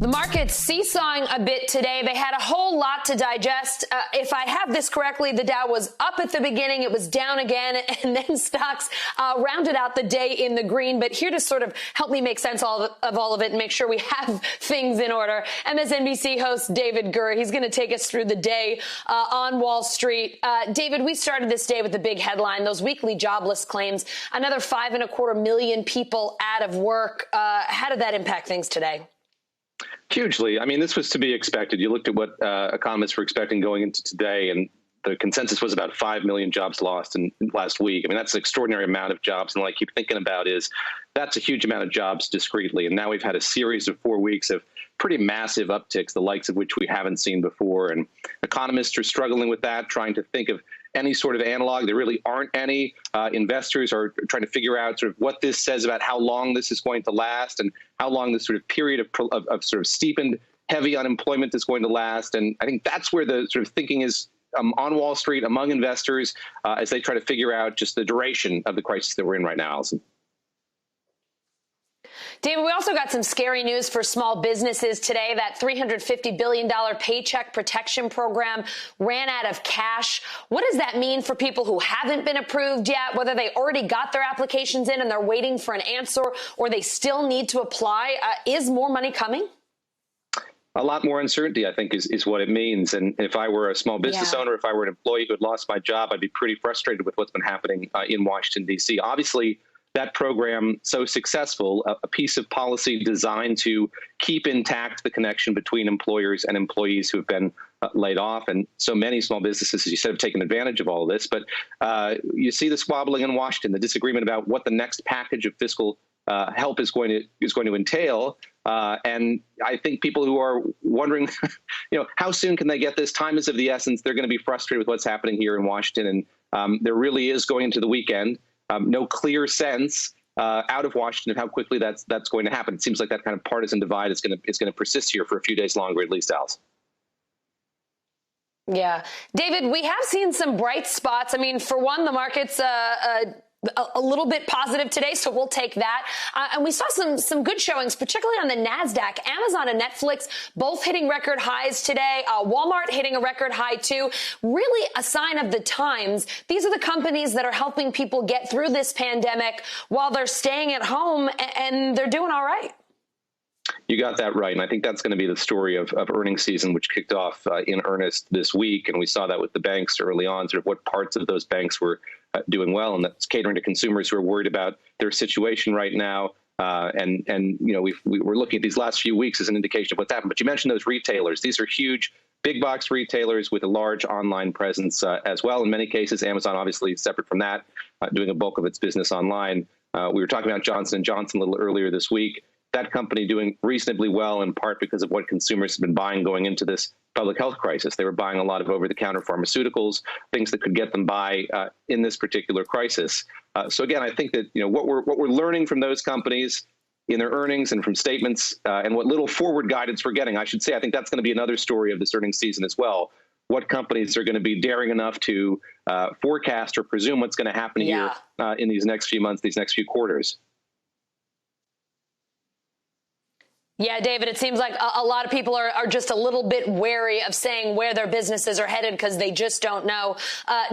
The market's seesawing a bit today. They had a whole lot to digest. If I have this correctly, the Dow was up at the beginning, it was down again, and then stocks rounded out the day in the green. But here to sort of help me make sense of all of it and make sure we have things in order, MSNBC host David Gura. He's going to take us through the day on Wall Street. David, we started this day with the big headline, those weekly jobless claims, another 5.25 million people out of work. How did that impact things today? Hugely. I mean, this was to be expected. You looked at what economists were expecting going into today, and the consensus was about 5 million jobs lost in last week. I mean, that's an extraordinary amount of jobs. And what I keep thinking about is that's a huge amount of jobs discretely. And now we've had a series of 4 weeks of pretty massive upticks, the likes of which we haven't seen before. And economists are struggling with that, trying to think of any sort of analog. There really aren't any. Investors are trying to figure out sort of what this says about how long this is going to last and how long this sort of period of sort of steepened heavy unemployment is going to last. And I think that's where the sort of thinking is on Wall Street among investors as they try to figure out just the duration of the crisis that we're in right now, Allison. David, we also got some scary news for small businesses today. That $350 billion Paycheck Protection Program ran out of cash. What does that mean for people who haven't been approved yet, whether they already got their applications in and they're waiting for an answer or they still need to apply? Is more money coming? A lot more uncertainty, I think, is what it means. And if I were a small business owner, if I were an employee who had lost my job, I'd be pretty frustrated with what's been happening in Washington, D.C. Obviously, that program so successful, a piece of policy designed to keep intact the connection between employers and employees who have been laid off. And so many small businesses, as you said, have taken advantage of all of this. But you see the squabbling in Washington, the disagreement about what the next package of fiscal help is going to entail. And I think people who are wondering, how soon can they get this? Time is of the essence. They're going to be frustrated with what's happening here in Washington. And there really is, going into the weekend, no clear sense out of Washington of how quickly that's going to happen. It seems like that kind of partisan divide is going to persist here for a few days longer, at least, Alice. Yeah. David, we have seen some bright spots. I mean, for one, the market's a little bit positive today, so we'll take that. And we saw some good showings, particularly on the NASDAQ. Amazon and Netflix both hitting record highs today. Walmart hitting a record high, too. Really a sign of the times. These are the companies that are helping people get through this pandemic while they're staying at home, and they're doing all right. You got that right. And I think that's going to be the story of earnings season, which kicked off in earnest this week. And we saw that with the banks early on, sort of what parts of those banks were doing well. And that's catering to consumers who are worried about their situation right now. We're looking at these last few weeks as an indication of what's happened. But you mentioned those retailers. These are huge, big box retailers with a large online presence as well. In many cases, Amazon, obviously separate from that, doing a bulk of its business online. We were talking about Johnson & Johnson a little earlier this week. That company doing reasonably well, in part because of what consumers have been buying going into this public health crisis. They were buying a lot of over-the-counter pharmaceuticals, things that could get them by in this particular crisis. So again, I think that what we're learning from those companies in their earnings and from statements and what little forward guidance we're getting, I should say, I think that's going to be another story of this earnings season as well. What companies are going to be daring enough to forecast or presume what's going to happen here in these next few months, these next few quarters. Yeah, David, it seems like a lot of people are just a little bit wary of saying where their businesses are headed because they just don't know.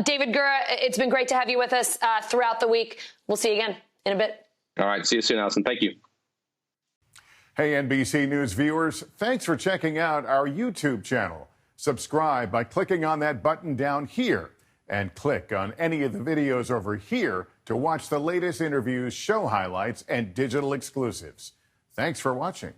David Gura, it's been great to have you with us throughout the week. We'll see you again in a bit. All right. See you soon, Allison. Thank you. Hey, NBC News viewers, thanks for checking out our YouTube channel. Subscribe by clicking on that button down here and click on any of the videos over here to watch the latest interviews, show highlights, and digital exclusives. Thanks for watching.